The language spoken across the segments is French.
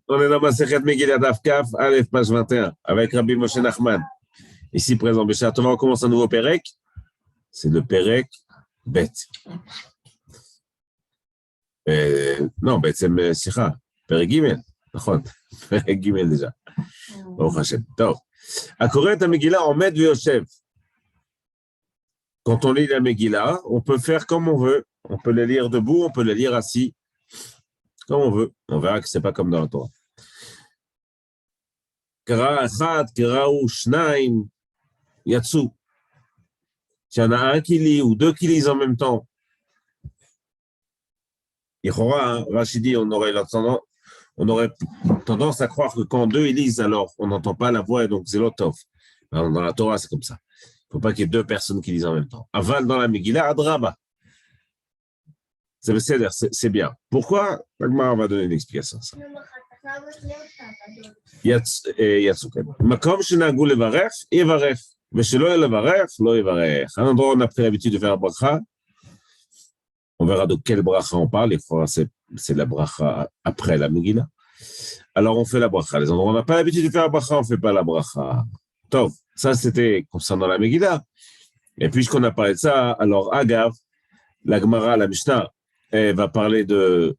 On est dans ma Sechet Megillat Daf Kaf, Aleph, page 21, avec Rabbi Moshe Nachman. Ici présent, Béchar Tova, on commence un nouveau Pérec. C'est le Pérec Bet. Non, Bet, c'est Sikha. Pérec Gimel. D'accord. Pérec Gimel déjà. Baruch Hashem. Tov. Akoret HaMegillah, Omed V'Yoshev. Quand on lit la Megillah, on peut faire comme on veut. On peut la lire debout, on peut la lire assis. Comme on veut. On verra que ce n'est pas comme dans la Torah. Kara Echad, Karaou, Shnaim, Yatsu. S'il y en a un qui lit ou deux qui lisent en même temps, Rachid dit, on aurait tendance à croire que quand deux ils lisent, alors on n'entend pas la voix et donc c'est l'otov. Dans la Torah, c'est comme ça. Il ne faut pas qu'il y ait deux personnes qui lisent en même temps. Aval dans la Megillah, Adraba. C'est bien. Pourquoi? On va donner une explication. Yatsuken. Makom shenagou levaref, yevaref. Mais shelo levaref, lo yevaref. Un endroit où on a pris l'habitude de faire bracha. On verra de quelle bracha on parle. C'est la bracha après la Megillah. Alors on fait la bracha. Les endroits où on n'a pas l'habitude de faire la bracha, on ne fait pas la bracha. Tov. Ça, c'était concernant la Megillah. Et puisqu'on a parlé de ça, alors Agav, la Gemara, la Mishnah, elle va parler de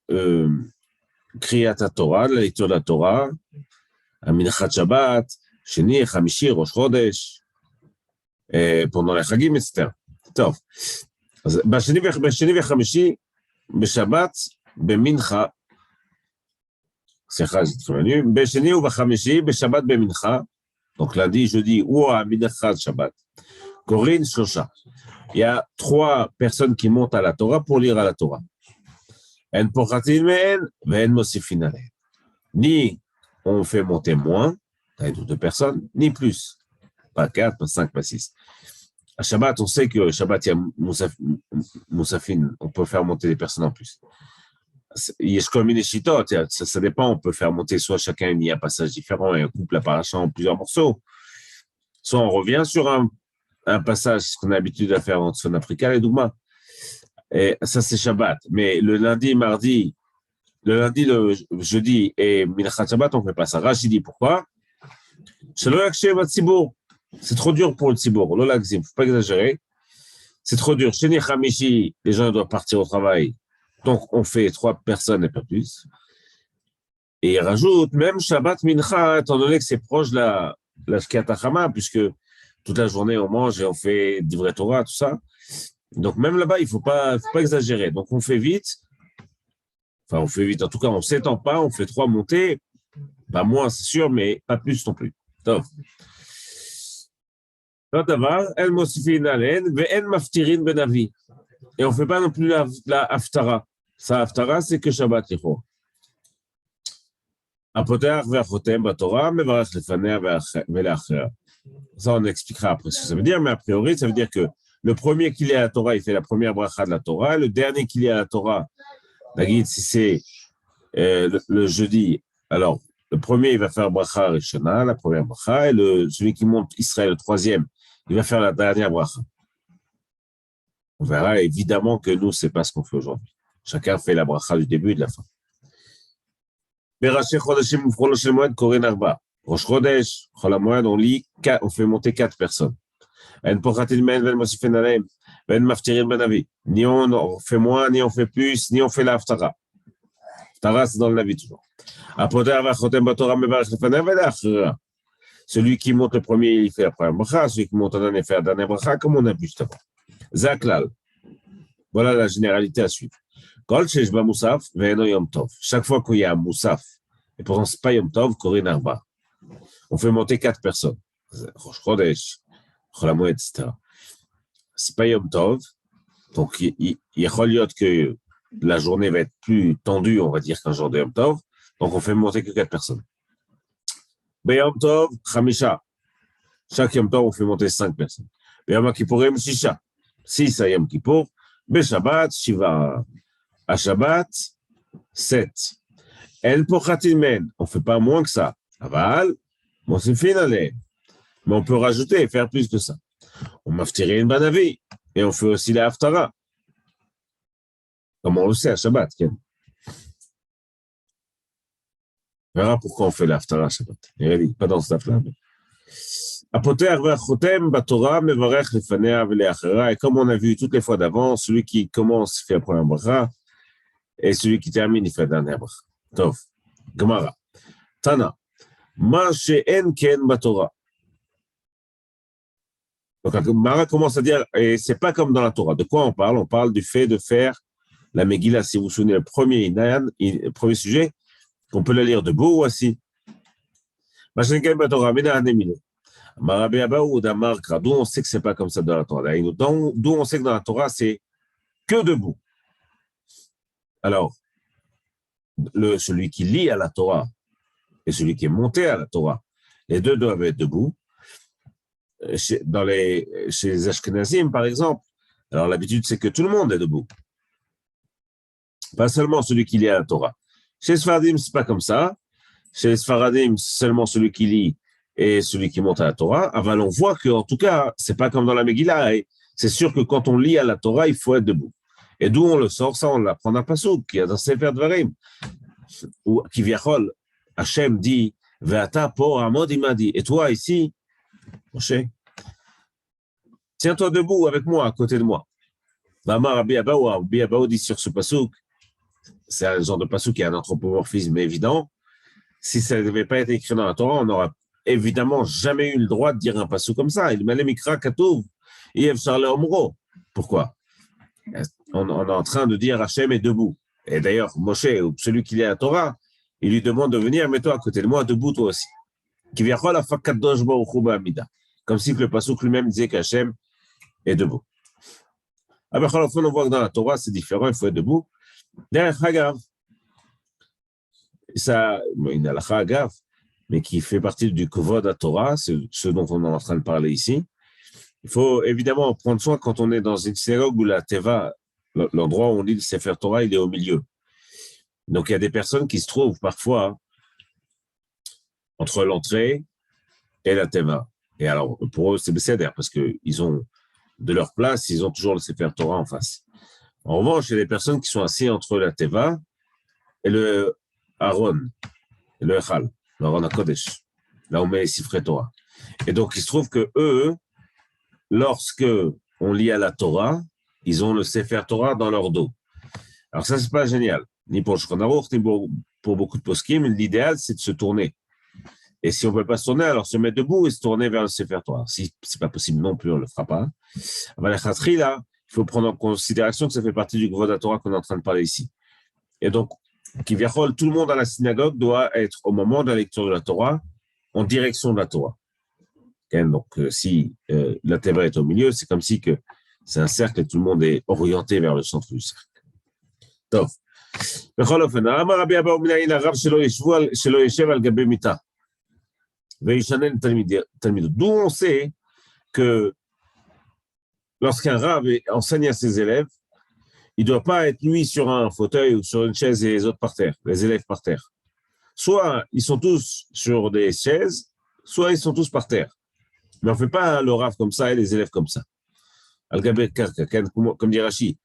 Kriyat HaTorah, la lecture de la Torah, Aminachat Shabbat, Sheni, Chamishi, Rosh Chodesh, pendant les Chagim, etc. טוב, אז בשני וחמישי, בשבת, במנחה, סליחה, בשני ובחמישי, בשבת במנחה, donc lundi, jeudi, ou à Minachat Shabbat, Corinne, Shosha. Il y a trois personnes qui montent à la Torah pour lire à la Torah. En pochatin men, ven mosifin alein. Ni on fait monter moins, deux personnes, ni plus. Pas 4, pas 5, pas 6. À Shabbat, on sait que Shabbat, il y a Moussafin, on peut faire monter des personnes en plus. Il y a comme une échitote, ça dépend, on peut faire monter soit chacun il y a un passage différent et on coupe la paracha en plusieurs morceaux. Soit on revient sur un passage, ce qu'on a l'habitude de faire en Tzfon Afrika, les Dougma. Et ça, c'est Shabbat. Mais le lundi, mardi, le jeudi et Minachat Shabbat, on ne fait pas ça. Rachid dit pourquoi? C'est trop dur pour le Tzibour. Il ne faut pas exagérer. C'est trop dur. Chez Khamishi, les gens doivent partir au travail. Donc, on fait 3 personnes et pas plus. Et il rajoute, même Shabbat Mincha, étant donné que c'est proche de la Shkiat HaChama, puisque toute la journée, on mange et on fait d'Ivrei Torah, tout ça. Donc, même là-bas, il ne faut pas exagérer. Donc, on fait vite. Enfin, on fait vite. En tout cas, on ne s'étend pas. On fait 3 montées. Pas moins, c'est sûr, mais pas plus non plus. Top. Et on ne fait pas non plus la Haftara. Ça, Haftara, c'est que Shabbat Yichor. Ça, on expliquera après ce que ça veut dire, mais a priori, ça veut dire que le premier qui lit à la Torah, il fait la première bracha de la Torah. Le dernier qui lit à la Torah, la guide, si c'est le jeudi, alors le premier, il va faire bracha Rishona, la première bracha, et celui qui monte Israël, le troisième, il va faire la dernière bracha. On verra évidemment que nous, ce n'est pas ce qu'on fait aujourd'hui. Chacun fait la bracha du début et de la fin. Beraché Chodeshim Ufrolo Shel Moed Korin Arba. Rosh Chodesh, Chol HaMoed, on fait monter 4 personnes. En Pochatin Men, Ven Mosifen Aleim, Ven Maftirin Ben Avi. Ni on fait moins, ni on fait plus, ni on fait la Haftara. Haftara, c'est dans le Navi toujours. Apoter Vachotem Batorah Mevarech Lefanev Ven Achra. Celui qui monte le premier, il fait la première bracha. Celui qui monte le dernier, il fait la dernière bracha, comme on a vu juste avant. Zaklal. Voilà la généralité à suivre. Kol shesh ba Moussaf, ve'eno Yom Tov. Chaque fois qu'il y a un Moussaf, et pourtant ce n'est pas Yom Tov, Korin Arba. On fait monter 4 personnes. Rosh Chodesh, Chol HaMoed, etc. Ce n'est pas Yom Tov. Donc, il y a que la journée va être plus tendue, on va dire, qu'un jour de Yom Tov. Donc, on fait monter que 4 personnes. Yom Tov, Chamisha. Chaque Yom Tov, on fait monter 5 personnes. Yom Kippourim, Shisha. 6 à Yom Kippour. Shabbat, Shiva. À Shabbat, 7. El Pochatin Men. On ne fait pas moins que ça. Aval, Mosifin Alein. Mais on peut rajouter et faire plus que ça. On maftirin Ben Avi. Et on fait aussi la Haftara. Comme on le sait à Shabbat. On verra pourquoi on fait l'Haftara Shabbat. Pas dans ce taf-là. Apoter ve'achotem baTorah mevarech lefanea ve'leachera. Et comme on a vu toutes les fois d'avant, celui qui commence fait la première bracha et celui qui termine il fait la dernière bracha. Tov. Gemara. Tana. Ma she'en ken baTorah. Donc, Gemara commence à dire, et c'est pas comme dans la Torah. De quoi on parle? On parle du fait de faire la Megillah, si vous vous souvenez, le premier sujet, qu'on peut la lire debout ou assis. Ma she'en ken baTorah, mina hanemine. D'où on sait que c'est pas comme ça dans la Torah. D'où on sait que dans la Torah, c'est que debout. Alors, celui qui lit à la Torah et celui qui est monté à la Torah, les deux doivent être debout. Chez les Ashkenazim, par exemple, alors l'habitude, c'est que tout le monde est debout. Pas seulement celui qui lit à la Torah. Chez les Sfaradim, c'est pas comme ça. Chez les Sfaradim, seulement celui qui lit et celui qui monte à la Torah. Aval, on voit qu'en tout cas, c'est pas comme dans la Megillah. Et c'est sûr que quand on lit à la Torah, il faut être debout. Et d'où on le sort, ça, on l'apprend dans Passouk, qui est dans Sefer Dvarim, où Kivyachol, Hachem dit, Ve'ata por amod imadi. Et toi, ici, Moshe, tiens-toi debout avec moi, à côté de moi. Mamar Rabbi Abaou dit sur ce Passouk, c'est un genre de Passouk qui a un anthropomorphisme évident. Si ça ne devait pas être écrit dans la Torah, on n'aurait évidemment jamais eu le droit de dire un Passouk comme ça. Il m'a mikra katouv, Yev Charle Omro. Pourquoi? On est en train de dire Hachem est debout. Et d'ailleurs, Moshe, celui qui lit à la Torah, il lui demande de venir, mets-toi à côté de moi, debout toi aussi. Comme si le Passouk lui-même disait qu'Hachem est debout. Alors, on voit que dans la Torah, c'est différent, il faut être debout. Derrière Hagav, ça, une halakha Hagav, mais qui fait partie du Kovod à Torah, c'est ce dont on est en train de parler ici. Il faut évidemment prendre soin quand on est dans une synagogue où la Teva, l'endroit où on lit le Sefer Torah, il est au milieu. Donc, il y a des personnes qui se trouvent parfois entre l'entrée et la Teva. Et alors, pour eux, c'est bécédaire parce qu'ils ont de leur place, ils ont toujours le Sefer Torah en face. En revanche, il y a des personnes qui sont assises entre la Teva et le Aaron, et le Echal, le Aaron HaKodesh, là où on met les Sifrei Torah. Et donc, il se trouve que eux, lorsque on lit à la Torah, ils ont le Sefer Torah dans leur dos. Alors ça, c'est pas génial. Ni pour Shulchan Aruch, ni pour beaucoup de poskim. L'idéal, c'est de se tourner. Et si on ne peut pas se tourner, alors se mettre debout et se tourner vers le Sefer Torah. Si c'est pas possible non plus, on ne le fera pas. Là, il faut prendre en considération que ça fait partie du Kovod Torah qu'on est en train de parler ici. Et donc, tout le monde à la synagogue doit être, au moment de la lecture de la Torah, en direction de la Torah. Donc, si la Teva est au milieu, c'est comme si que c'est un cercle et tout le monde est orienté vers le centre du cercle. Donc, d'où on sait que lorsqu'un Rav enseigne à ses élèves, il ne doit pas être lui sur un fauteuil ou sur une chaise et les autres par terre, les élèves par terre. Soit ils sont tous sur des chaises, soit ils sont tous par terre. Mais on ne fait pas le Rav comme ça et les élèves comme ça. Al-Gabé Karka, comme dit Rashi.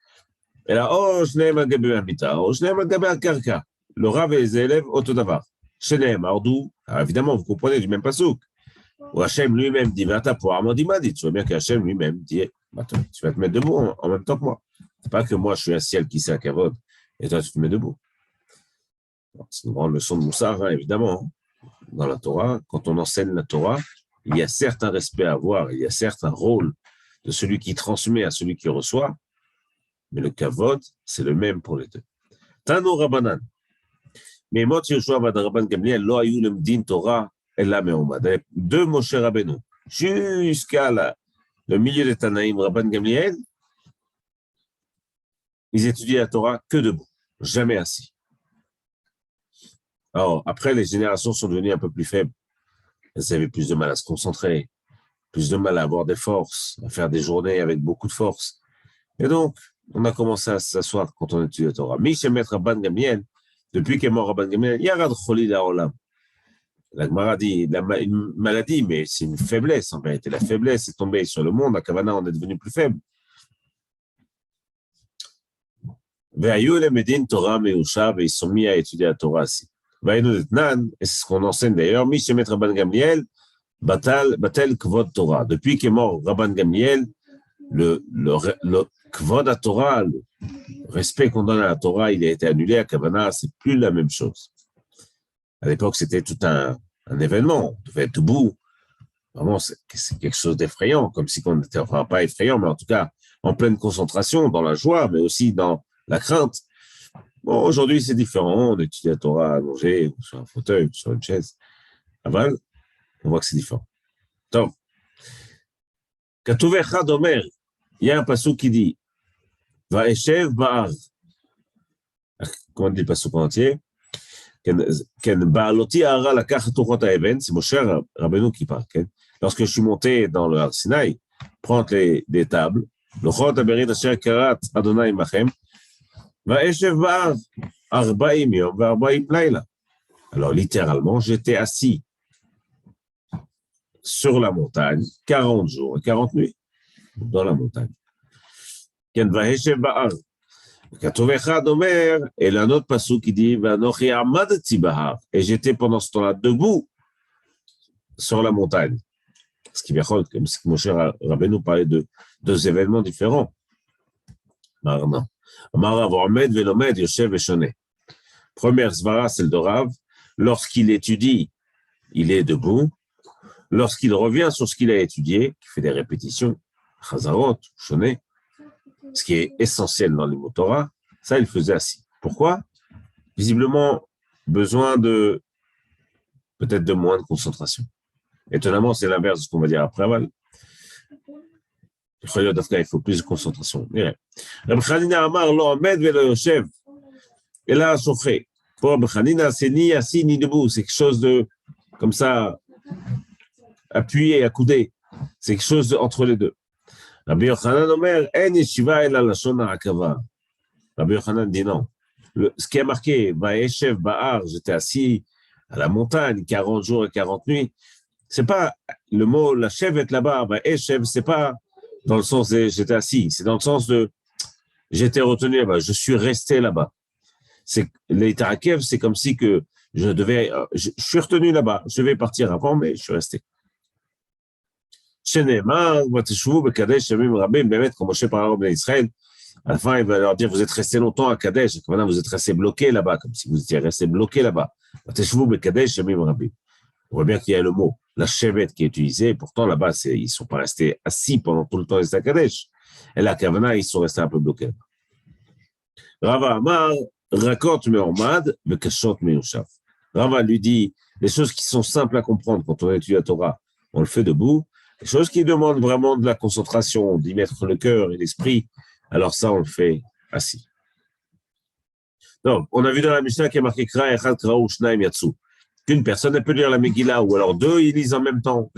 Et là, Shneem Al-Gabé Amita, Shneem Al-Gabé Al-Karka. Le Rav et les élèves, Otodavar. Shneem, Ardou, évidemment, vous comprenez du même pasouk. Où Hachem lui-même dit, Vata pour Armandimadi. Tu vois bien qu'Hachem lui-même dit, attends, tu vas te mettre debout en même temps que moi. C'est pas que moi, je suis un ciel qui sait à Kavod, et toi, tu te mets debout. C'est une grande leçon de Moussar, hein, évidemment. Dans la Torah, quand on enseigne la Torah, il y a certes un respect à avoir, il y a certes un rôle de celui qui transmet à celui qui reçoit, mais le Kavod, c'est le même pour les deux. Tano Rabbanan. Mais Mot Yoshua Vad Rabban Gamliel, Lo Ayu Lemdin Torah, Ella Me'omad. De Moshe Rabbeinu, jusqu'à le milieu des Tanaïm, Rabban Gamliel, ils étudiaient la Torah que debout, jamais assis. Alors, après, les générations sont devenues un peu plus faibles. Elles avaient plus de mal à se concentrer, plus de mal à avoir des forces, à faire des journées avec beaucoup de force. Et donc, on a commencé à s'asseoir quand on étudie la Torah. Mishemet Rabban Gamliel, depuis qu'est mort Rabban Gamliel, Yarad Choli La'olam. La Gemara dit une maladie, mais c'est une faiblesse en vérité. La faiblesse est tombée sur le monde. À Kavana, on est devenu plus faible. Ve'ayu le medin Torah meusha, et ils sont mis à étudier la Torah aussi. Vaïnou Nan, et c'est ce qu'on enseigne d'ailleurs, Mishemet Rabban Gamliel, Batel Kvod Torah. Depuis qu'est mort Rabban Gamliel, le Kvod à Torah, le respect qu'on donne à la Torah, il a été annulé à Kavana, c'est plus la même chose. À l'époque, c'était tout un événement, on devait être debout. Vraiment, c'est quelque chose d'effrayant, comme si on n'était, enfin, pas effrayant, mais en tout cas, en pleine concentration, dans la joie, mais aussi dans la crainte. Bon, aujourd'hui, c'est différent. On étudie la Torah allongé, ou sur un fauteuil, ou sur une chaise. Aval, on voit que c'est différent. Donc, Katuv Echad Omer, il y a un passage qui dit Vaeshev Ba'ar. Comment on dit le passage entier? Ken Ba'aloti Ara Lakach Tuchot HaEven, c'est Moshe Rabbeinu qui parle. Lorsque je suis monté dans le Har Sinaï, prendre les tables, Lochot HaBerit Asher Karat Adonai Machem, Vaeshev Ba'ar, Arba'im Yom, Va'arba'im Laila. Alors, littéralement, j'étais assis sur la montagne, 40 jours et 40 nuits, dans la montagne. Ken Vaeshev Ba'ar. Katuv Echad Omer, et un autre passage qui dit Vanochi Amadati Bahar, et j'étais pendant ce temps-là debout sur la montagne. Ce qui vient comme si Moshe Rabbeinu parlait de deux événements différents. Non. Amar Omed Velomed Yoshev Eshone. Première svara, celle de Rav. Lorsqu'il étudie, il est debout. Lorsqu'il revient sur ce qu'il a étudié, qui fait des répétitions, Chazarot, Shone, ce qui est essentiel dans les mots Torah, ça, il faisait assis. Pourquoi? Visiblement, besoin de peut-être de moins de concentration. Étonnamment, c'est l'inverse de ce qu'on va dire après Aval. Il faut plus de concentration. Rabbi Chanina Amar lo Omed velo Yoshev. Et là, Sofré. Pour Rabbi Chanina, c'est ni assis ni debout. C'est quelque chose de, comme ça, appuyé, accoudé. C'est quelque chose entre les deux. Rabbi Yochanan Omer, en yeshiva ela lashon ha'akava. Rabbi Yochanan dit non. Ce qui est marqué, Vaeshev Ba'ar, j'étais assis à la montagne, 40 jours et 40 nuits. C'est pas le mot, la chevet là-bas, Vaeshev, c'est pas dans le sens de j'étais assis, c'est dans le sens de j'étais retenu là-bas, je suis resté là-bas. Les Tarakev, c'est comme si que je suis retenu là-bas, je vais partir avant, mais je suis resté. Shenema, Vateshuvu, Bekadesh, Shamim Rabim, Bemet, comme Moshe parle en Israël, à la fin, il va leur dire, vous êtes resté longtemps à Kadesh, et maintenant vous êtes resté bloqué là-bas, comme si vous étiez resté bloqué là-bas. Vateshuvu, Bekadesh, Shamim Rabim. On voit bien qu'il y a le mot, la chevet qui est utilisé, pourtant là-bas, ils ne sont pas restés assis pendant tout le temps à Kadesh. Et là, Kavana, ils sont restés un peu bloqués. Rava Amar, Rakot Me'ormad, Bekashot Me'ushav. Rava lui dit, les choses qui sont simples à comprendre quand on étudie la Torah, on le fait debout. Les choses qui demandent vraiment de la concentration, d'y mettre le cœur et l'esprit, alors ça, on le fait assis. Donc, on a vu dans la Mishnah qui est marqué Kra Echad Kraou Shnaim Yatsu. Qu'une personne elle peut lire la Megillah, ou alors deux, ils lisent en même temps.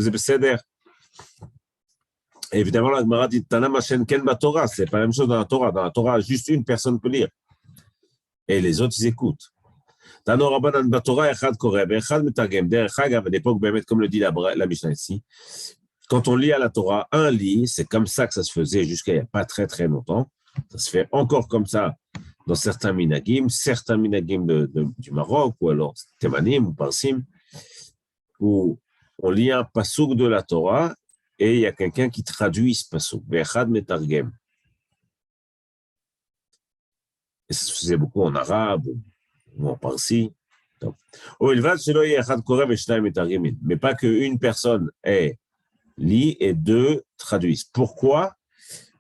Évidemment, la Gemara dit Tanam Hashem Ken Torah, c'est pas la même chose dans la Torah. Dans la Torah, juste une personne peut lire. Et les autres, ils écoutent. Tano Rabbanan Batorah Echad Koreb, Echad Metagem, Der Chagav, à l'époque, comme le dit la Mishnah ici, quand on lit à la Torah, un lit, c'est comme ça que ça se faisait jusqu'à il n'y a pas très très longtemps. Ça se fait encore comme ça dans certains minagim du Maroc, ou alors Thémanim ou Parsim, où on lit un pasouk de la Torah et il y a quelqu'un qui traduit ce pasouk. Ve'echad metargem. Et ça se faisait beaucoup en arabe ou en parsi. Mais pas qu'une personne lit et deux traduisent. Pourquoi?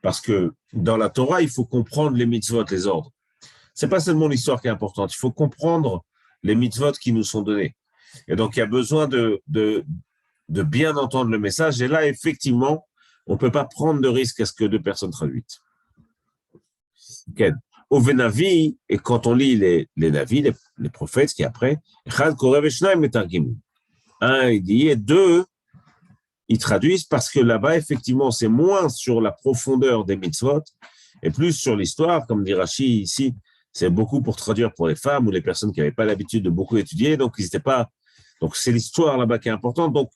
Parce que dans la Torah, il faut comprendre les mitzvot, les ordres. C'est pas seulement l'histoire qui est importante, il faut comprendre les mitzvot qui nous sont donnés. Et donc, il y a besoin de bien entendre le message. Et là, effectivement, on ne peut pas prendre de risque à ce que deux personnes traduisent. Okay. Au Venavi, et quand on lit les navis, les prophètes qui après, un, il dit, et deux, ils traduisent parce que là-bas, effectivement, c'est moins sur la profondeur des mitzvot et plus sur l'histoire, comme dit Rashi ici, c'est beaucoup pour traduire pour les femmes ou les personnes qui n'avaient pas l'habitude de beaucoup étudier, donc ils n'étaient pas. Donc c'est l'histoire là-bas qui est importante. Donc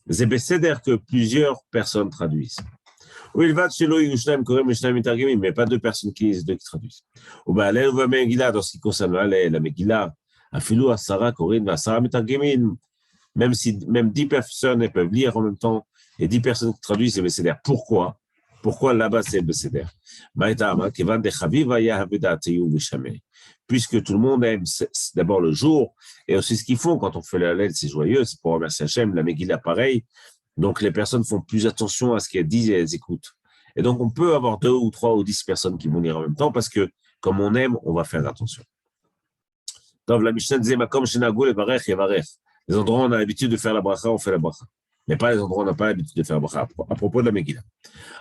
c'est que plusieurs personnes traduisent. Mais pas deux personnes qui lisent, deux qui traduisent. Dans ce qui concerne la Megillah, Afilou Asara, Corinne, Asara Metargemin. Même si, même 10 personnes elles peuvent lire en même temps, et 10 personnes qui traduisent c'est Besséder. Pourquoi? Pourquoi là-bas c'est Besséder? Puisque tout le monde aime d'abord le jour, et aussi ce qu'ils font quand on fait la lettre, c'est joyeux, c'est pour remercier Hachem, la Megillah pareil. Donc les personnes font plus attention à ce qu'elles disent et elles écoutent. Et donc on peut avoir 2 ou 3 ou 10 personnes qui vont lire en même temps, parce que comme on aime, on va faire attention. Donc la Mishnah disait, Makom Shenago le Barech Yavarech. Les endroits où on a l'habitude de faire la bracha, on fait la bracha. Mais pas les endroits où on n'a pas l'habitude de faire la bracha. À propos de la Megillah.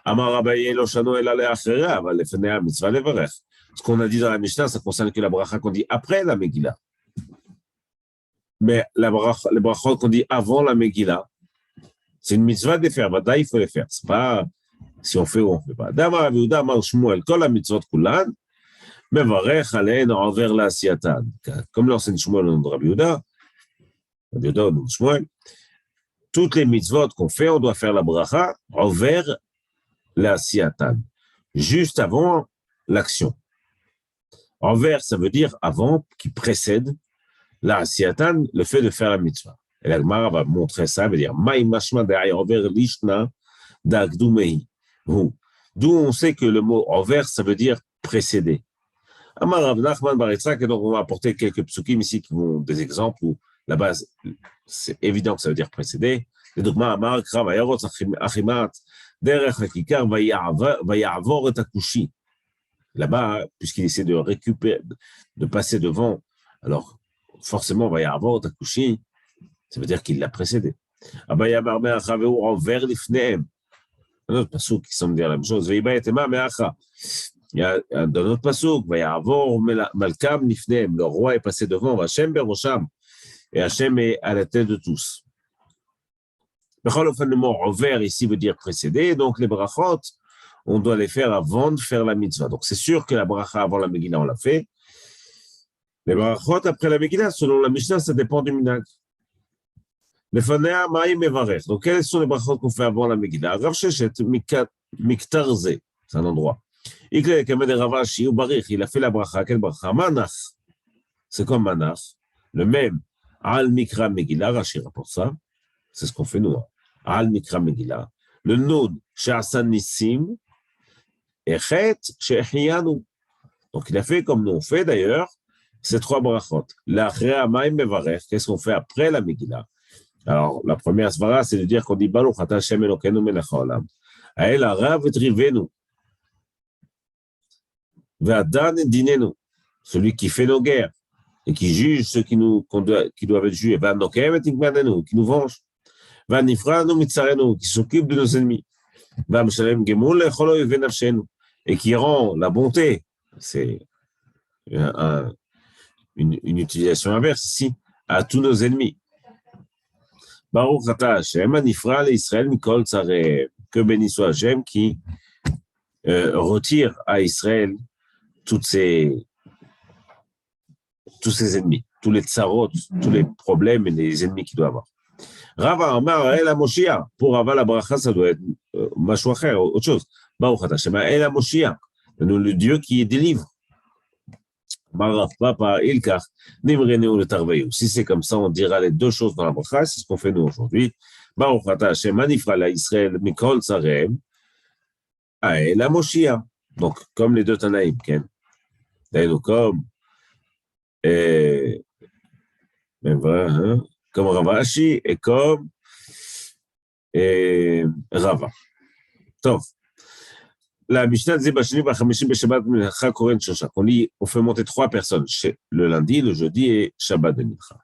Amar Abaye lo shano el ale achera, aval lefnei mitzvah levarech. Ce qu'on a dit dans la Mishnah, ça concerne que la bracha qu'on dit après la Megillah. Mais les brachot qu'on dit avant la Megillah, c'est une mitzvah de les faire. Vada, il faut les faire. C'est pas si on fait ou on fait pas. Damar Aviuda, Amar Shmuel, kol la mitzvot kulan, mevarech alein envers la asiatan. Comme l'enseigne Shmuel au nom de Rabbi Yehuda, toutes les mitzvot qu'on fait, on doit faire la bracha envers la siatan, juste avant l'action. Envers, ça veut dire avant, qui précède la siatan, le fait de faire la mitzvah. Et la Gemara va montrer ça, veut dire maï mashma derrière envers lishna d'agdumei. D'où on sait que le mot envers, ça veut dire précéder. Amar Rav Nachman bar Yitzhak, et donc on va apporter quelques psukim ici qui vont des exemples où la base, c'est évident que ça veut dire précéder. Et donc, Amar Krav Ayarot Achimat Derech Hakikar Vayavor et Akushi. Là-bas, puisqu'il essaie de récupérer, de passer devant, alors forcément Vayavor et Akushi, ça veut dire qu'il l'a précédé. Abayamar Me'achaveu envers l'ifneem. Un autre passouk qui semble dire la même chose. Veibayetema Me'acha. Il y a dans notre passouk, Vayavor Malkam l'ifneem. Le roi est passé devant, Vachem Berosham. Et Hachem est à la tête de tous. Le mot envers ici veut dire précéder, donc les brachot, on doit les faire avant de faire la mitzvah. Donc c'est sûr que la bracha avant la Megillah, on l'a fait. Les brachot après la Megillah, selon la Mishnah, ça dépend du minhag. Les fanea ma'im mevarech. Donc quels sont les brachot qu'on fait avant la Megillah? Rav Sheshet miktarze, c'est un endroit. Il a fait la bracha, quelle bracha? Manach. C'est comme manach. Le même. Al Mikra Megillah, Rashi rapporte ça. C'est ce qu'on fait nous. Al Mikra Megillah. Le Noud, She'asan Nissim, et Chet, She'ehiyanu. Donc il a fait comme nous on fait d'ailleurs, ces 3 brachot. L'Achrea Maim Mevarech, qu'est-ce qu'on fait après la Megillah? Alors la première svara, c'est de dire qu'on dit Baruch Ata Hashem Elokeinu Melech Haolam. Ael Harav et Rivenu. Ve'adan et Dinenu. Celui qui fait nos guerres. Et qui juge ceux qui doivent être jugés, qui nous venge, qui s'occupe de nos ennemis, et qui rend la bonté, c'est une utilisation inverse ici, à tous nos ennemis. Baruch Ata Hashem, Anifra l'Israël Mikol Tzareh, que béni soit Hashem qui retire à Israël tous ses ennemis, tous les tsarot, tous les problèmes et les ennemis qu'il doit avoir. Rava Amar El HaMoshiach, pour Rava la bracha, ça doit être Mashwacher, autre chose. Baruch Ata Hashem El HaMoshiach, le Dieu qui délivre. Marav Papa Ilkach, Nimrenu le Tarveyu. Si c'est comme ça, on dira les 2 choses dans la bracha, c'est ce qu'on fait nous aujourd'hui. Baruch Ata Hashem Anifra la Israël Mikol Tzarem, El HaMoshiach. Donc, comme les 2 Tanaïm, Ken. D'ailleurs, comme Ravashi et comme Rava. Tov. La Mishnah dit on fait monter 3 personnes le lundi, le jeudi et Shabbat de Mincha.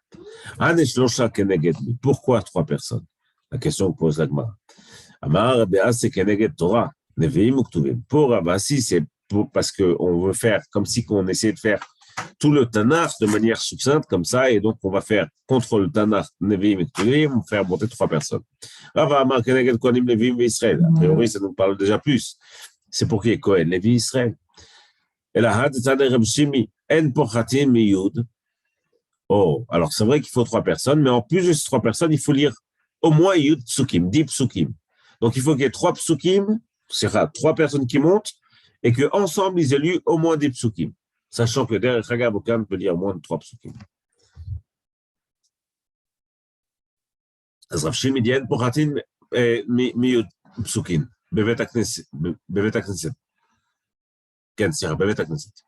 Pourquoi 3 personnes? La question que pose la Gemara. Amar Be'as c'est Keneged Torah, Nevi'im ou Ktuvim. Pour Ravasi, c'est parce qu'on veut faire comme si on essayait de faire tout le Tanakh de manière succincte comme ça, et donc on va faire contre le Tanakh Nevi'im et Ktuvim, on va faire monter 3 personnes. Rava Amar Keneged Kohanim Nevi'im et Israël. A priori, ça nous parle déjà plus. C'est pour qui est Kohen, Lévi Israël. Et la Had Tzadeh Reb Shimi, En Pochatim Miyud. Oh, alors c'est vrai qu'il faut 3 personnes, mais en plus de ces 3 personnes, il faut lire au moins Yud Psukim, 10 Psukim. Donc il faut qu'il y ait 3 Psukim, c'est rare, 3 personnes qui montent, et qu'ensemble ils aient lu au moins 10 Psukim. Sachant que derrière Chagav, aucun ne peut lire moins de 3 Psukim. אז רב שמעון מדיין פוחתין מפסוקים בבית הכנסת. כן, סליחה, בבית הכנסת.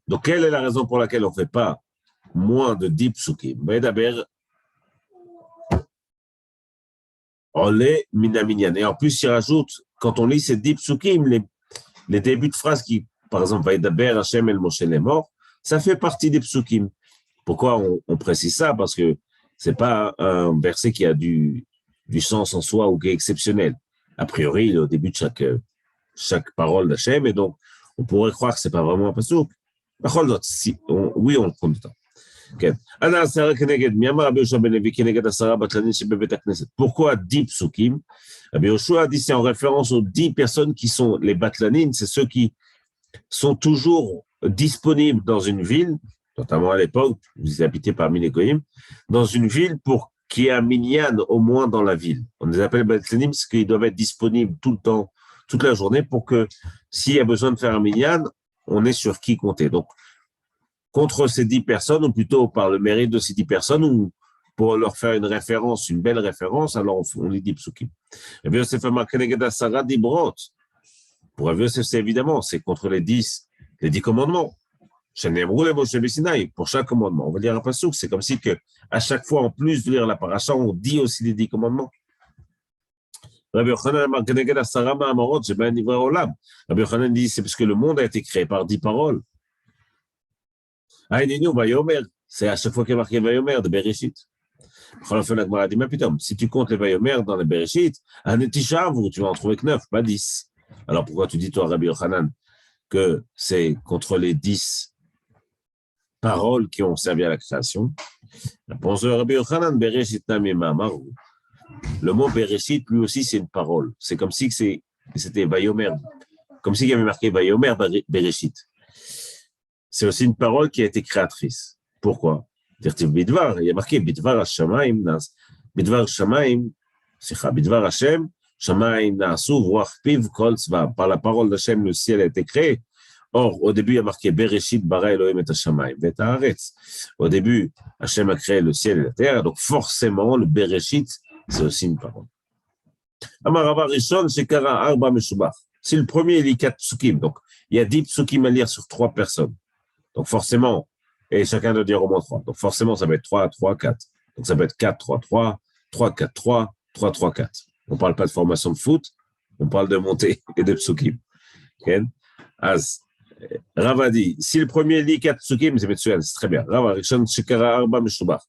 Donc, quelle est la raison pour laquelle on ne fait pas moins de 10 psukim? Bedaber olé minaminyan. Et en plus, il rajoute, quand on lit ces 10 psukim, les débuts de phrases qui, par exemple, Bedaber Hashem el Moshe les morts, ça fait partie des psukim. Pourquoi on précise ça? Parce que c'est pas un verset qui a du sens en soi ou qui est exceptionnel. A priori, il est au début de chaque parole d'Hachem, et donc, on pourrait croire que c'est pas vraiment un pasouk. Si, oui, on le prend du temps. Pourquoi 10 psukim? Rabbi Yoshua dit c'est en référence aux 10 personnes qui sont les batlanines, c'est ceux qui sont toujours disponibles dans une ville, notamment à l'époque, vous habitez parmi les Goïm, dans une ville pour qu'il y ait un minyan au moins dans la ville. On les appelle batlanim parce qu'ils doivent être disponibles tout le temps, toute la journée pour que s'il y a besoin de faire un minyan, on est sur qui compter. Donc, contre ces 10 personnes, ou plutôt par le mérite de ces 10 personnes, ou pour leur faire une référence, une belle référence, alors on les dit psukim. Et bien, c'est fait marquer les Sarah d'Ibrot. Pour Rabbi Yosef, c'est évidemment, c'est contre les 10 commandements. Pour chaque commandement. On va dire un pasouk, c'est comme si que à chaque fois, en plus de lire la paracha, on dit aussi les 10 commandements. Rabbi Yochanan dit, c'est parce que le monde a été créé par 10 paroles. C'est à chaque fois qu'il y a marqué Vayomer de Bereshit. Si tu comptes les Vayomer dans les Bereshit, tu vas en trouver que 9, pas 10. Alors pourquoi tu dis, toi, Rabbi Yochanan, que c'est contre les 10 paroles qui ont servi à la création? Réponse de Rabbi Yochanan, Bereshit Nami Ma'amaru. Le mot Bereshit, lui aussi, c'est une parole. C'est comme si c'était Vayomer, comme s'il y avait marqué Vayomer Bereshit. C'est aussi une parole qui a été créatrice. Pourquoi? Bidvar, il y a marqué Bidvar Hashamaim, Bidvar Shamaim, Bidvar Hashem, Shamaim Naasu, Ruach Piv, Kol Tzva. Par la parole d'Hashem, le ciel a été créé. Or, au début, il y a marqué Bereshit bara Elohim et Hashamaim, et Haaretz. Au début, Hashem a créé le ciel et la terre, donc forcément, le Bereshit, c'est aussi une parole. Amar Rava Rishon, Shekara Arba Meshubach. Si le premier, il lit 4 psukim, donc il y a 10 psukim à lire sur 3 personnes. Donc forcément, et chacun doit dire au moins 3. Donc forcément, ça va être 3, 3, 4. Donc ça peut être 4, 3, 3, 3, 4, 3, 3, 3, 4. On ne parle pas de formation de foot, on parle de montée et de psukim. Okay? As, Rava dit, si le premier lit 4 psukim, c'est très bien. Rava, Rishon, Shekara, Arba, Meshubach.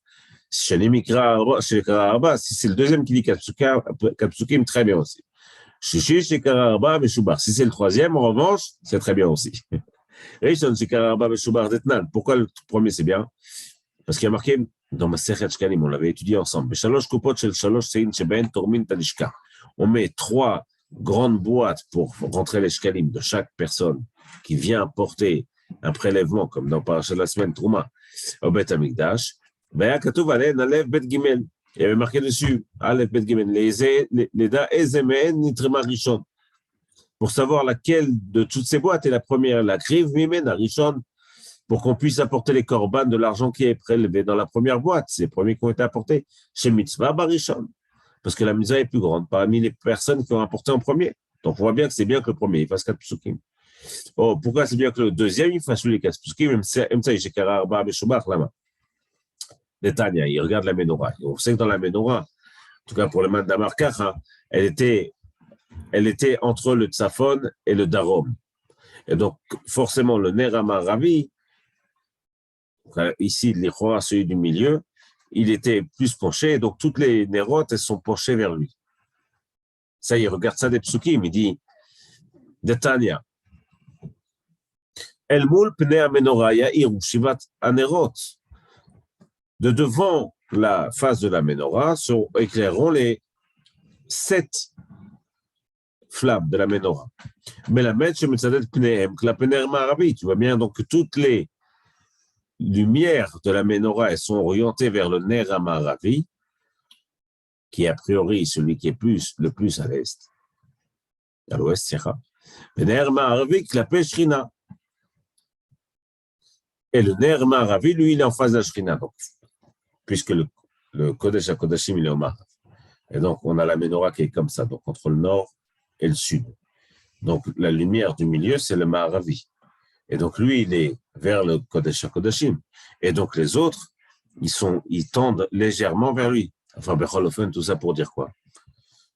Si c'est le deuxième qui lit 4 psukim, très bien aussi. Shishi, Shekara, Arba, Meshubach. Si c'est le troisième, en revanche, c'est très bien aussi. Pourquoi le premier c'est bien? Parce qu'il y a marqué dans ma Masechet Shkalim, on l'avait étudié ensemble. On met 3 grandes boîtes pour rentrer les Shkalim de chaque personne qui vient porter un prélèvement, comme dans Parashat de la semaine Trouma, au Bet Amikdash. Il y avait marqué dessus, Aleph Bet Gimel, Leda Ezemen Nitrima Rishon. Pour savoir laquelle de toutes ces boîtes est la première, la kriv mimena rishon, pour qu'on puisse apporter les korban de l'argent qui est prélevé dans la première boîte. C'est les premiers qui ont été apportés chez mitzvah barishon, parce que la mitzvah est plus grande parmi les personnes qui ont apporté en premier. Donc on voit bien que c'est bien que le premier il fasse 4 psukim. Oh, pourquoi c'est bien que le deuxième il fasse les 4 psukim? Même ça, il shekara arba meshubach là-bas. Netanya, il regarde la menorah. On sait que dans la menorah, en tout cas pour le man d'Amarkach, elle était entre le Tzafon et le Darom. Et donc, forcément, le Ner Amaravi, ici, l'Ichora, celui du milieu, il était plus penché, donc toutes les Nerotes, elles sont penchées vers lui. Ça, il regarde ça des psukim, il dit, Detania, El Moul Pnei Amenorah Ya'iru Shivat Anerot. De devant la face de la Menorah, éclaireront les 7 flammes de la menorah. Mais la mettre chez Metzadet Pnehem, que la Pner Marabi, tu vois bien, donc que toutes les lumières de la menorah, elles sont orientées vers le Ner Maravi, qui est a priori celui qui est le plus à l'est, à l'ouest, c'est ça. Le Ner Maravi, que la Peshrina. Et le Ner Maravi, lui, il est en face de la Shrina, donc, puisque le Kodesh HaKodashim, il est au Marav. Et donc, on a la menorah qui est comme ça, donc entre le nord et le sud. Donc, la lumière du milieu, c'est le Ma'aravi. Et donc, lui, il est vers le Kodesh HaKodashim. Et donc, les autres, ils tendent légèrement vers lui. Enfin, Becholofen, tout ça pour dire quoi?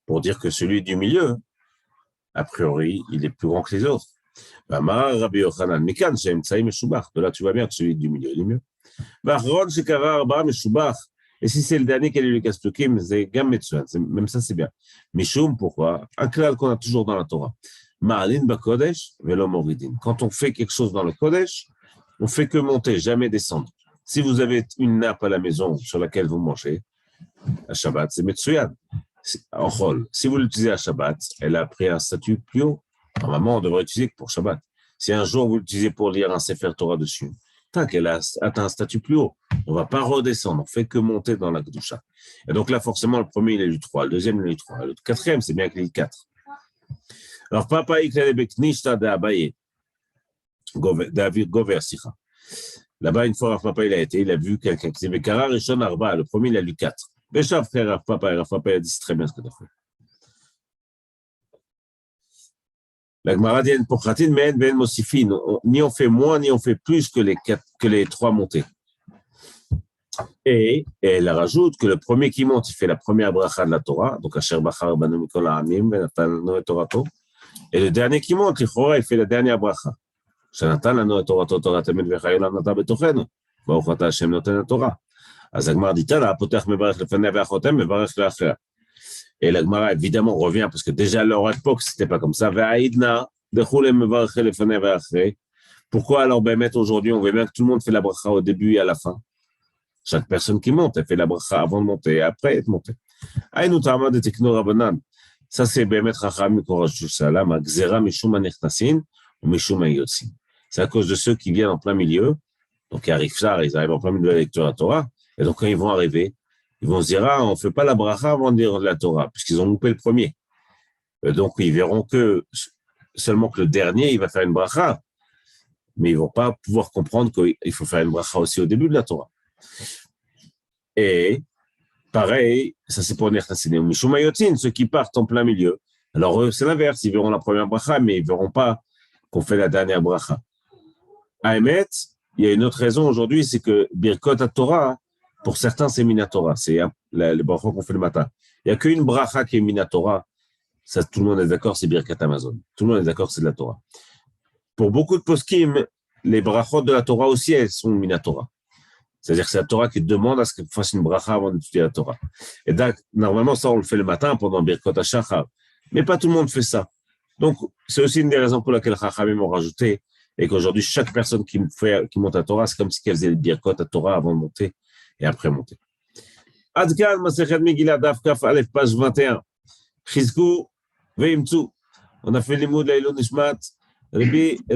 Pour dire que celui du milieu, a priori, il est plus grand que les autres. Rabbi Yochanan, Mikan, de là, tu vois bien que celui du milieu, il est mieux. Et si c'est le dernier qui a lu les Kastukim, c'est Gammetsuan. Même ça, c'est bien. Mishum, pourquoi? Un clal qu'on a toujours dans la Torah. Ma'alin Bakodesh, Velo Moridin. Quand on fait quelque chose dans le Kodesh, on fait que monter, jamais descendre. Si vous avez une nappe à la maison sur laquelle vous mangez, à Shabbat, c'est Metsuyan. En rôle. Si vous l'utilisez à Shabbat, elle a pris un statut plus haut. Normalement, on devrait l'utiliser que pour Shabbat. Si un jour vous l'utilisez pour lire un Sefer Torah dessus, tant qu'elle a atteint un statut plus haut, on ne va pas redescendre, on ne fait que monter dans la Kedusha. Et donc là, forcément, le premier, il a eu 3, le deuxième, il a eu 3, le quatrième, c'est bien qu'il ait eu 4. Alors, Papa, il a eu Nishta de Abaye, David Gover, Sicha. Là-bas, une fois, Papa, il a vu quelqu'un qui s'est Kara Rishon Arba, le premier, il a lu 4. Béchav, frère, Papa, il a dit, c'est très bien ce que tu as fait. La Gemara dit pour Khatin, mais Ben Mosifin, ni on fait moins, ni on fait plus que les 3 montées. Et elle rajoute que le premier qui monte, il fait la première bracha de la Torah, donc Asher Bachar Banu Mikol Ha'amim, Benatan Lano et Torato. Et le dernier qui monte, il fait la dernière bracha. Shenatan Lano et Torato, Torah Temet Vechayel Anata Betochenu. Baruch Ata Hashem Noten HaTorah. אז הגמרא דיתלה, פותח מברך לפניה והחותם, מברך לאחריה. Et la Gemara, évidemment, revient, parce que déjà à leur époque, c'était pas comme ça. Pourquoi alors, aujourd'hui, on voit bien que tout le monde fait la bracha au début et à la fin. Chaque personne qui monte, elle fait la bracha avant de monter et après de monter. Ça, c'est Bémet Racham, qu'on rajoute ça là, Gzera Mishum Anechnasin ou Mishum Ayotsin. C'est à cause de ceux qui viennent en plein milieu, donc ils arrivent en plein milieu de la lecture de la Torah, et donc quand ils vont arriver, ils vont se dire, on ne fait pas la bracha avant de dire la Torah, puisqu'ils ont loupé le premier. Donc, ils verront seulement que le dernier, il va faire une bracha, mais ils ne vont pas pouvoir comprendre qu'il faut faire une bracha aussi au début de la Torah. Et, pareil, ça c'est pour Nechnasin. Mishum Ayotin, ceux qui partent en plein milieu. Alors, eux, c'est l'inverse, ils verront la première bracha, mais ils ne verront pas qu'on fait la dernière bracha. À Emet, il y a une autre raison aujourd'hui, c'est que Birkot HaTorah, pour certains, c'est Minatora, c'est le bracha qu'on fait le matin. Il n'y a qu'une bracha qui est Minatora, ça tout le monde est d'accord, c'est Birkat Amazon. Tout le monde est d'accord, c'est de la Torah. Pour beaucoup de poskim, les brachot de la Torah aussi, elles sont Minatora. C'est-à-dire que c'est la Torah qui demande à ce qu'on fasse une bracha avant d'étudier la Torah. Et donc, normalement, ça, on le fait le matin pendant Birkot HaShachar. Mais pas tout le monde fait ça. Donc, c'est aussi une des raisons pour laquelle Chachamim ont rajouté, et qu'aujourd'hui, chaque personne qui monte à Torah, c'est comme si elle faisait le Birkot à Torah avant de monter et après monter. Adkan, Masechet Megillah, Daf Kaf Aleph, page 21. Chizku, Veimtsu. On a fait les mots de l'Aïlon Nishmat. Rabbi